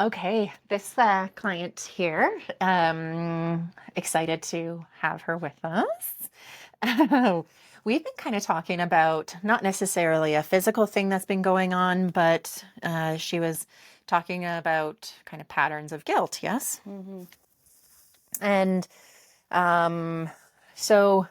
Okay, this client here, excited to have her with us. We've been kind of talking about not necessarily a physical thing that's been going on, but she was talking about kind of patterns of guilt, yes? Mm-hmm. And um, so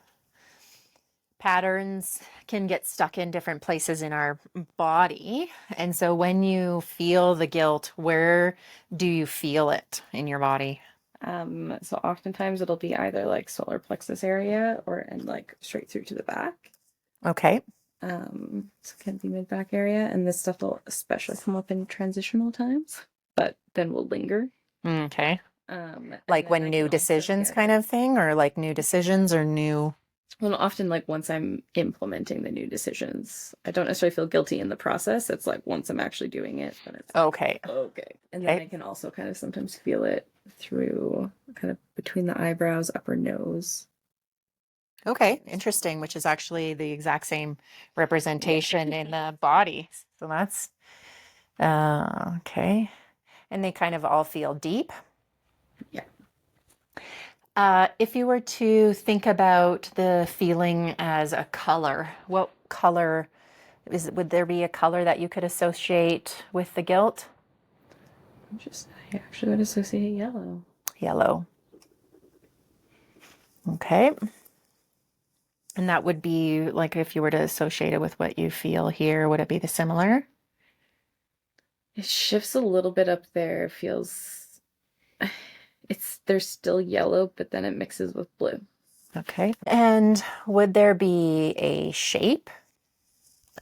patterns can get stuck in different places in our body. And so when you feel the guilt, where do you feel it in your body? So oftentimes it'll be either like solar plexus area or and like straight through to the back. Okay. So it can be mid back area, and this stuff will especially come up in transitional times, but then will linger. Okay. And Like then when I new can also decisions get kind of thing, or like new decisions or new. well, often like once I'm implementing the new decisions, I don't necessarily feel guilty in the process. It's like once I'm actually doing it, then it's like, Okay. okay. And then Okay. I can also kind of sometimes feel it through kind of between the eyebrows, upper nose. Okay. Interesting, which is actually the exact same Yeah. representation in the body. So that's okay. And they kind of all feel deep. Yeah. If you were to think about the feeling as a color, what color would there be a color that you could associate with the guilt? I actually would associate yellow. Yellow. Okay. And that would be like if you were to associate it with what you feel here, would it be the similar? It shifts a little bit up there. It feels it's there's still yellow, but then it mixes with blue. Okay. And would there be a shape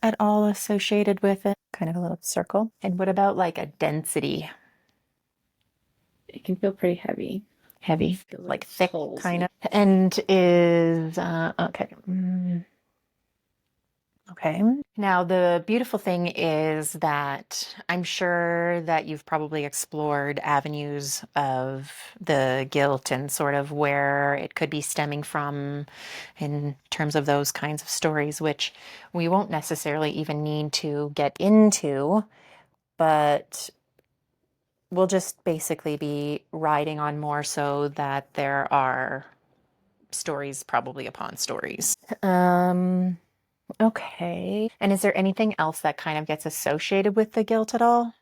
at all associated with it? Kind of a little circle. And what about like a density? It can feel pretty heavy. Heavy, Feels like like it thick, pulls kind me. of. And is okay. Okay. Now, the beautiful thing is that I'm sure that you've probably explored avenues of the guilt and sort of where it could be stemming from in terms of those kinds of stories, which we won't necessarily even need to get into, but we'll just basically be riding on more so that there are stories probably upon stories. Okay. And is there anything else that kind of gets associated with the guilt at all?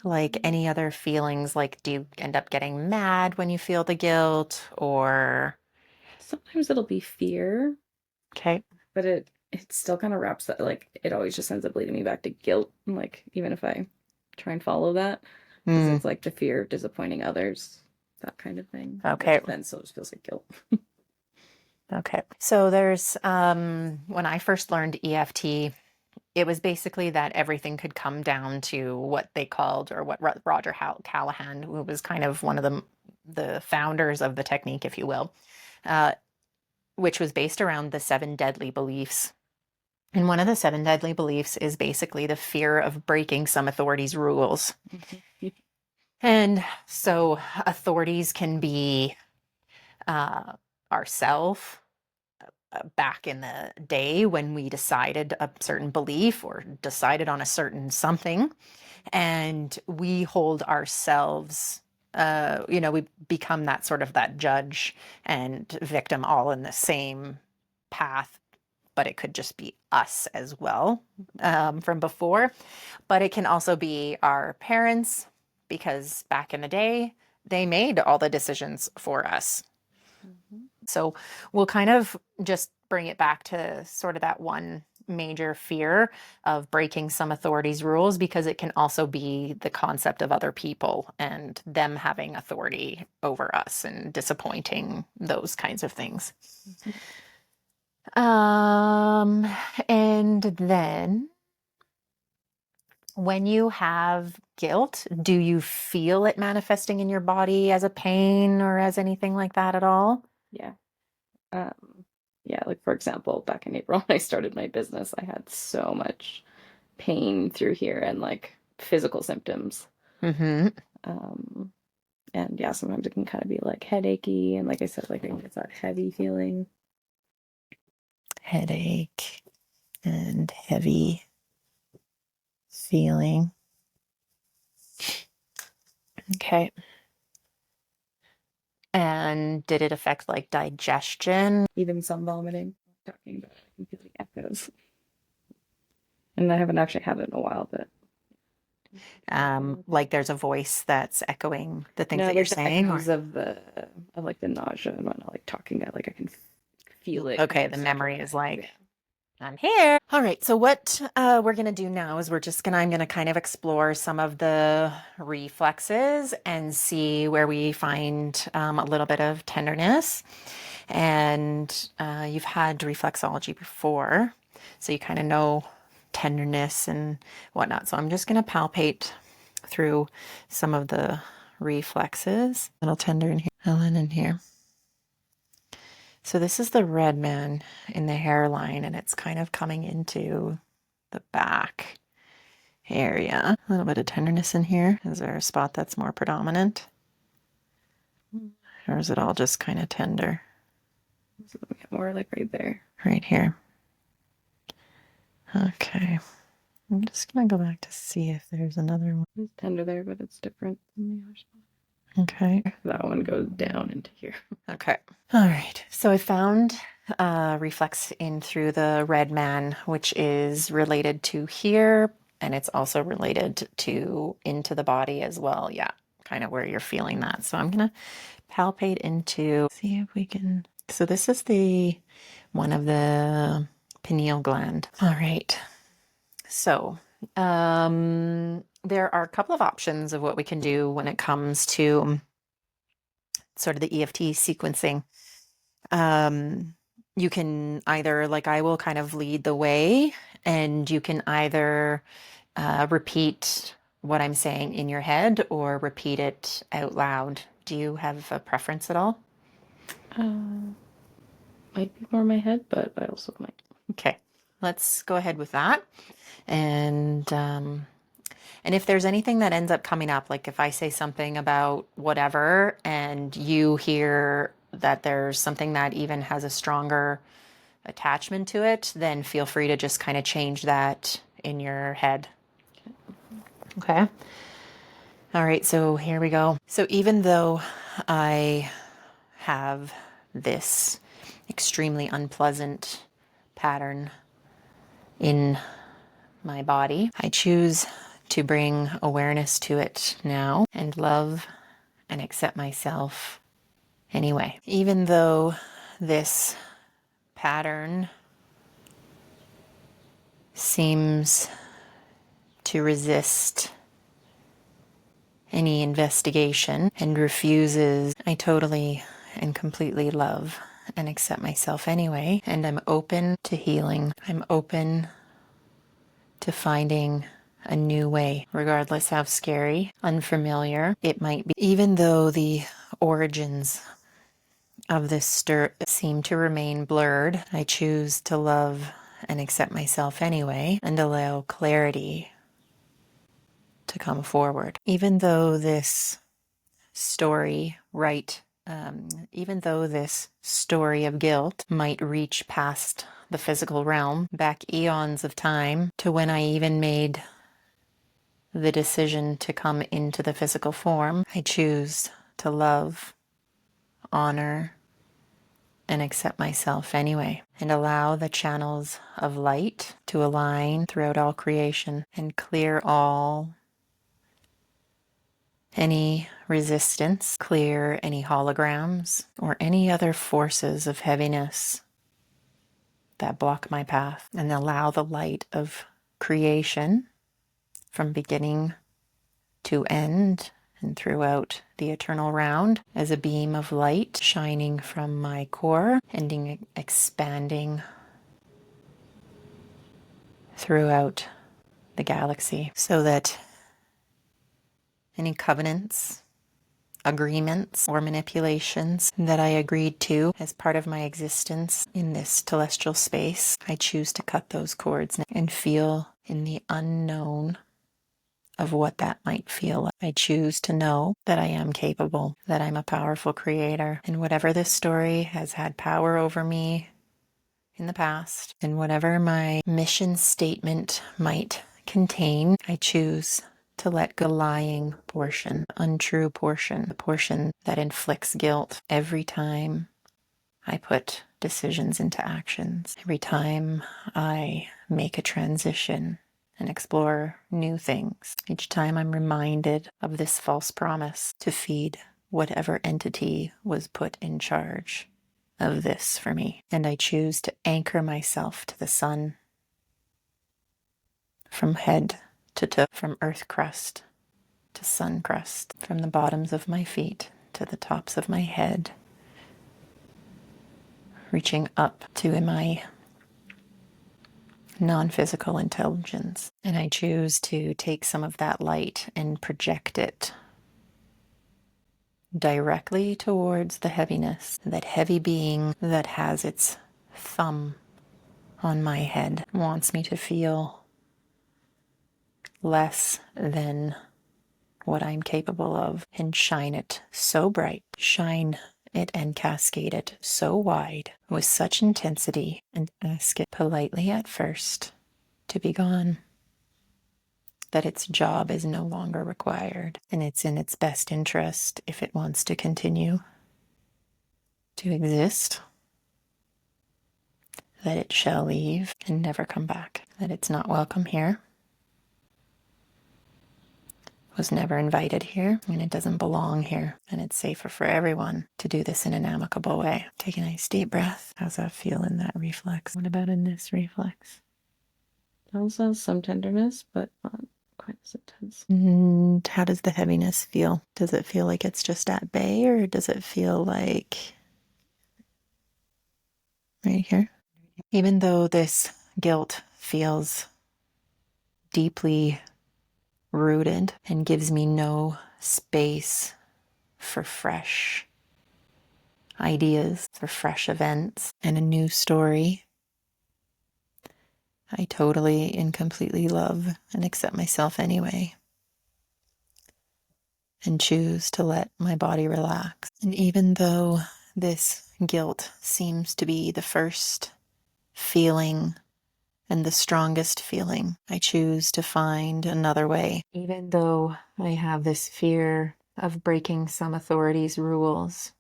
Like any other feelings? Like, do you end up getting mad when you feel the guilt? Or, Sometimes it'll be fear, okay. but it still kind of wraps that like it always just ends up leading me back to guilt. And like even if I try and follow that, because Hmm. it's like the fear of disappointing others, that kind of thing, Okay. which then still just feels like guilt. Okay. So there's, when I first learned EFT, it was basically that everything could come down to what they called, or what Roger Callahan, who was kind of one of the founders of the technique, if you will, uh, which was based around the seven deadly beliefs. And one of the seven deadly beliefs is basically the fear of breaking some authority's rules. And so authorities can be uh, ourself back in the day when we decided a certain belief or decided on a certain something, and we hold ourselves. We become that sort of that judge and victim all in the same path, but it could just be us as well, from before. But it can also be our parents, because back in the day, they made all the decisions for us. Mhm. So we'll kind of just bring it back to sort of that one major fear of breaking some authority's rules, because it can also be the concept of other people and them having authority over us and disappointing, those kinds of things. Mhm. Um, and then when you have guilt, do you feel it manifesting in your body as a pain or as anything like that at all? Yeah. Yeah, like for example, back in April when I started my business, I had so much pain through here and like physical symptoms. Mm-hmm. Um, and yeah, sometimes it can kind of be like headachy, and like I said, like it's that heavy feeling. Headache and heavy feeling. Okay. And did it affect like digestion? Even some vomiting. Talking about it, I can feel the echoes. And I haven't actually had it in a while, but Like there's a voice that's echoing the things no, that you're like the saying, or echoes of like the nausea and whatnot, like talking. Like I can feel it kind okay, of the center memory my is head. like, Yeah. I'm here. All right, so what we're gonna do now is I'm gonna kind of explore some of the reflexes and see where we find a little bit of tenderness. And you've had reflexology before, so you kind of know tenderness and whatnot. So I'm just gonna palpate through some of the reflexes. A little tender in here, Ellen in here. So this is the red man in the hairline, and it's kind of coming into the back area. A little bit of tenderness in here. Is there a spot that's more predominant? Or is it all just kind of tender? So we have more like right there. Right here. Okay. I'm just going to go back to see if there's another one. It's tender there, but it's different than the other spot. Okay. That one goes down into here. Okay. All right. So I found reflex in through the red man, which is related to here, and it's also related to into the body as well. Yeah, kind of where you're feeling that. So I'm gonna palpate into, see if we can. So this is the one of the pineal gland. All right. So there are a couple of options of what we can do when it comes to sort of the EFT sequencing. Um, you can either, like, I will kind of lead the way, and you can either repeat what I'm saying in your head or repeat it out loud. Do you have a preference at all? Might be more in my head, but I also might. Okay, let's go ahead with that. And if there's anything that ends up coming up, like if I say something about whatever and you hear that there's something that even has a stronger attachment to it, then feel free to just kind of change that in your head. Okay. All right, so here we go. So even though I have this extremely unpleasant pattern in my body, I choose to bring awareness to it now and love and accept myself anyway. Even though this pattern seems to resist any investigation and refuses, I totally and completely love and accept myself anyway. And I'm open to healing. I'm open to finding a new way, regardless how scary, unfamiliar it might be. Even though the origins of this stir seem to remain blurred, I choose to love and accept myself anyway and allow clarity to come forward. Even though this story, right, even though this story of guilt might reach past the physical realm, back eons of time to when I even made the decision to come into the physical form, I choose to love, honor, and accept myself anyway, and allow the channels of light to align throughout all creation and clear all any resistance, clear any holograms or any other forces of heaviness that block my path, and allow the light of creation from beginning to end and throughout the eternal round as a beam of light shining from my core, ending expanding throughout the galaxy, so that any covenants, agreements, or manipulations that I agreed to as part of my existence in this celestial space, I choose to cut those cords and feel in the unknown of what that might feel like. I choose to know that I am capable, that I'm a powerful creator, and whatever this story has had power over me in the past, and whatever my mission statement might contain, I choose to let go lying portion, untrue portion, the portion that inflicts guilt every time I put decisions into actions, every time I make a transition and explore new things. Each time I'm reminded of this false promise to feed whatever entity was put in charge of this for me. And I choose to anchor myself to the sun from head to toe, from earth crust to sun crust, from the bottoms of my feet to the tops of my head, reaching up to my non-physical intelligence. And I choose to take some of that light and project it directly towards the heaviness, that heavy being that has its thumb on my head, wants me to feel less than what I'm capable of, and shine it so bright, shine it and cascade it so wide with such intensity, and ask it politely at first to be gone, that its job is no longer required, and it's in its best interest, if it wants to continue to exist, that it shall leave and never come back, that it's not welcome here, was never invited here, and it doesn't belong here, and it's safer for everyone to do this in an amicable way. Take a nice deep breath. How's that feel in that reflex? What about in this reflex? It also has some tenderness, but not quite as intense. And how does the heaviness feel? Does it feel like it's just at bay, or does it feel like right here? Even though this guilt feels deeply rooted and gives me no space for fresh ideas, for fresh events and a new story, I totally and completely love and accept myself anyway, and choose to let my body relax. And even though this guilt seems to be the first feeling and the strongest feeling, I choose to find another way. Even though I have this fear of breaking some authority's rules,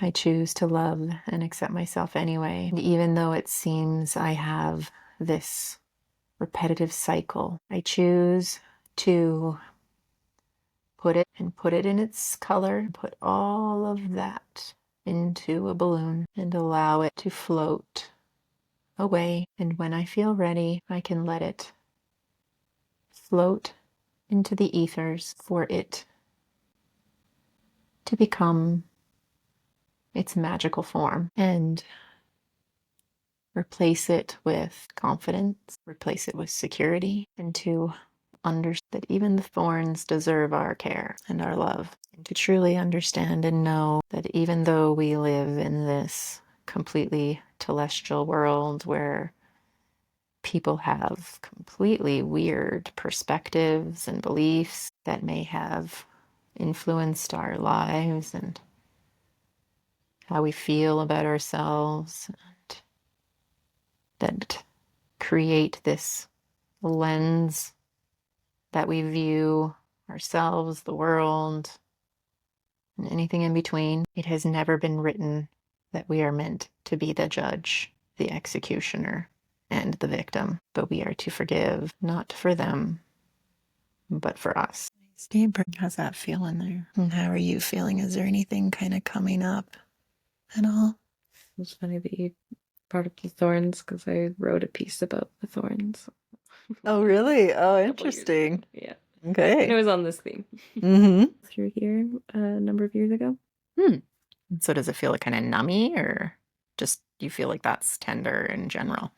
I choose to love and accept myself anyway. And even though it seems I have this repetitive cycle, I choose to put it in its color, put all of that into a balloon and allow it to float away. And when I feel ready, I can let it float into the ethers for it to become its magical form, and replace it with confidence, replace it with security, and to understand that even the thorns deserve our care and our love, and to truly understand and know that even though we live in this completely telestial world where people have completely weird perspectives and beliefs that may have influenced our lives and how we feel about ourselves, and that create this lens that we view ourselves, the world, and anything in between. It has never been written that we are meant to be the judge, the executioner, and the victim, but we are to forgive, not for them, but for us. Steve, how's that feeling there? And how are you feeling? Is there anything kind of coming up at all? It's funny that you brought up the thorns because I wrote a piece about the thorns Oh, really? Oh, a couple years ago. interesting. Yeah. Okay. And it was on this theme. Mm-hmm. Through here a number of years ago. So does it feel like kind of nummy, or just you feel like that's tender in general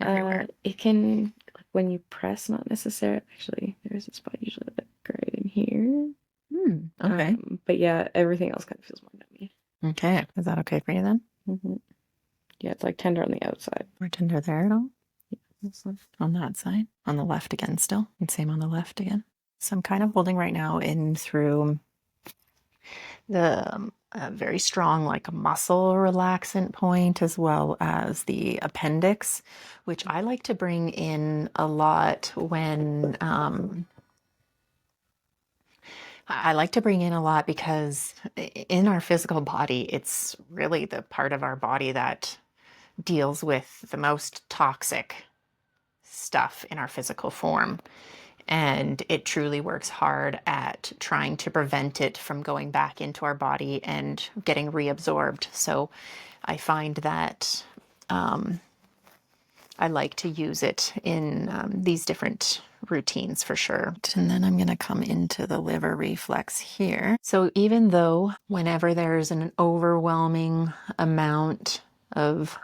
everywhere? It can, like when you press, not necessarily. Actually, there's a spot usually like right in here. Okay. But yeah, everything else kind of feels more nummy. Okay. Is that okay for you then? Yeah, it's like tender on the outside. More tender there at all? Yeah, this one. On that side? On the left again still? And same on the left again? So I'm kind of holding right now in through the a very strong, like muscle relaxant point, as well as the appendix, which I like to bring in a lot when I like to bring in a lot because in our physical body, it's really the part of our body that deals with the most toxic stuff in our physical form. And it truly works hard at trying to prevent it from going back into our body and getting reabsorbed. So I find that I like to use it in these different routines for sure. And then I'm going to come into the liver reflex here. So even though whenever there's an overwhelming amount of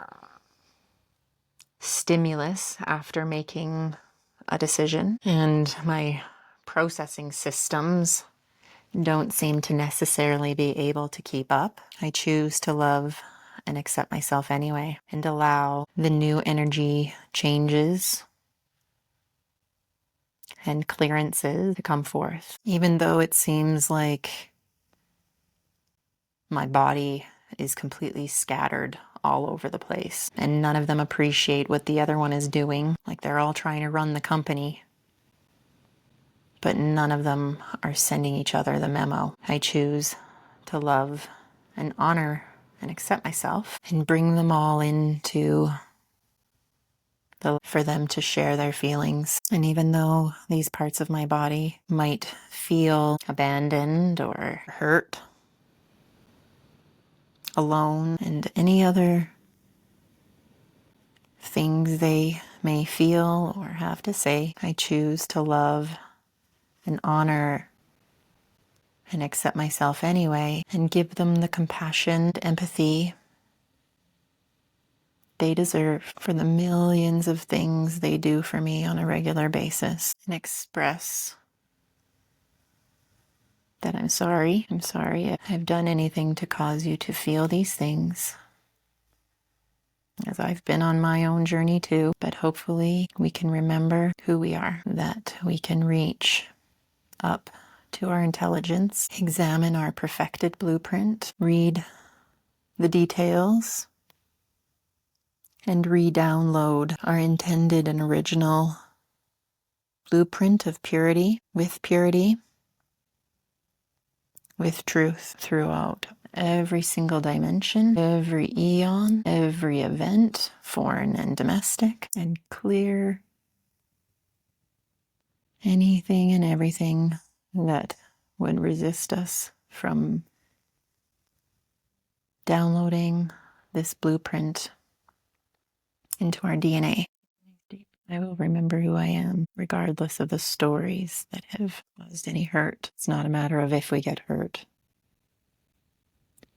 stimulus after making a decision and my processing systems don't seem to necessarily be able to keep up, I choose to love and accept myself anyway and allow the new energy changes and clearances to come forth. Even though it seems like my body is completely scattered all over the place and none of them appreciate what the other one is doing, like they're all trying to run the company, but none of them are sending each other the memo. I choose to love and honor and accept myself and bring them all into for them to share their feelings. And even though these parts of my body might feel abandoned or hurt, alone, and any other things they may feel or have to say, I choose to love and honor and accept myself anyway and give them the compassion, empathy they deserve for the millions of things they do for me on a regular basis, and express that I'm sorry. I'm sorry if I've done anything to cause you to feel these things, as I've been on my own journey too. But hopefully we can remember who we are, that we can reach up to our intelligence, examine our perfected blueprint, read the details, and re-download our intended and original blueprint of purity, with truth throughout every single dimension, every eon, every event, foreign and domestic, and clear anything and everything that would resist us from downloading this blueprint into our DNA. I will remember who I am, regardless of the stories that have caused any hurt. It's not a matter of if we get hurt.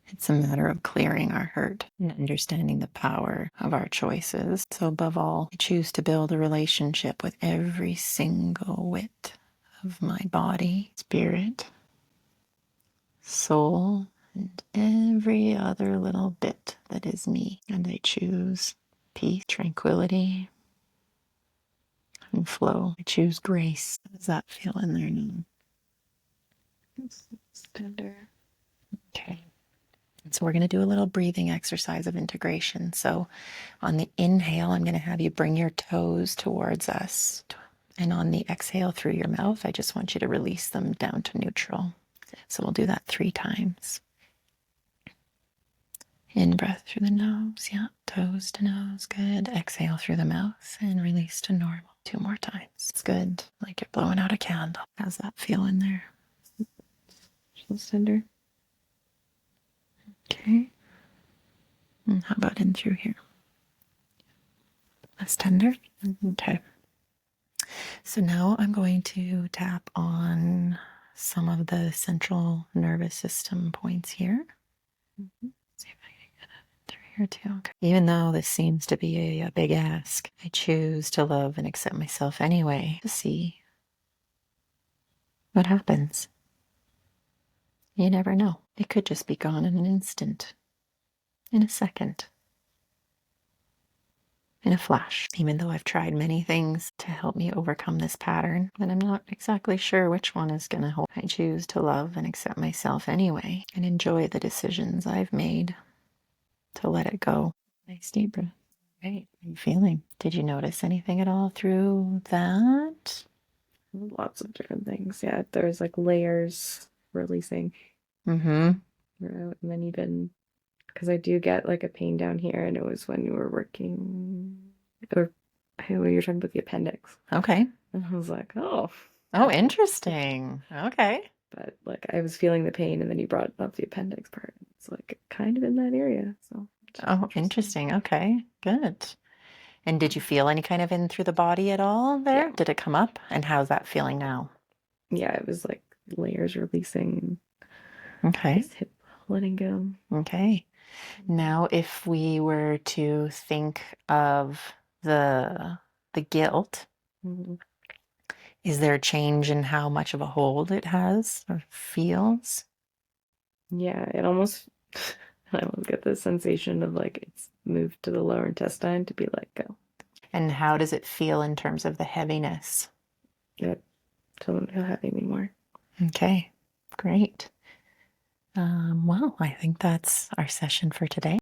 It's a matter of clearing our hurt and understanding the power of our choices. So above all, I choose to build a relationship with every single whit of my body, spirit, soul, and every other little bit that is me. And I choose peace, tranquility, and flow. I choose grace. How does that feel in there now? It's tender. Okay. So we're going to do a little breathing exercise of integration. So on the inhale, I'm going to have you bring your toes towards us. And on the exhale through your mouth, I just want you to release them down to neutral. So we'll do that 3 times. In breath through the nose. Yeah. Toes to nose. Good. Exhale through the mouth and release to normal. 2 more times. It's good. Like you're blowing out a candle. How's that feel in there? Feels tender. Okay. And how about in through here? Less tender? Okay. So now I'm going to tap on some of the central nervous system points here. See if I can get it through here too. Okay. Even though this seems to be a big ask, I choose to love and accept myself anyway to see what happens. You never know. It could just be gone in an instant, in a second. in a flash, even though I've tried many things to help me overcome this pattern. And I'm not exactly sure which one is going to hold. I choose to love and accept myself anyway and enjoy the decisions I've made to let it go. Nice deep breath. Right. How are you feeling? Did you notice anything at all through that? Lots of different things. Yeah, there's like layers releasing Mm-hmm. throughout, and then even because I do get like a pain down here, and it was when you were working, or when you were talking about the appendix. Okay. And I was like, oh, Oh, interesting. Okay. but like I was feeling the pain, and then you brought up the appendix part. It's like kind of in that area. So Oh, interesting. Okay. Good. And did you feel any kind of in through the body at all there? Yeah, Did it come up? And how's that feeling now? yeah, it was like layers releasing, Okay. this hip letting go. Okay. Now, if we were to think of the guilt, Mhm. is there a change in how much of a hold it has or feels? Yeah, it almost I almost get this sensation of like it's moved to the lower intestine to be let go. And how does it feel in terms of the heaviness? I don't feel heavy anymore. Okay, great. Well, I think that's our session for today.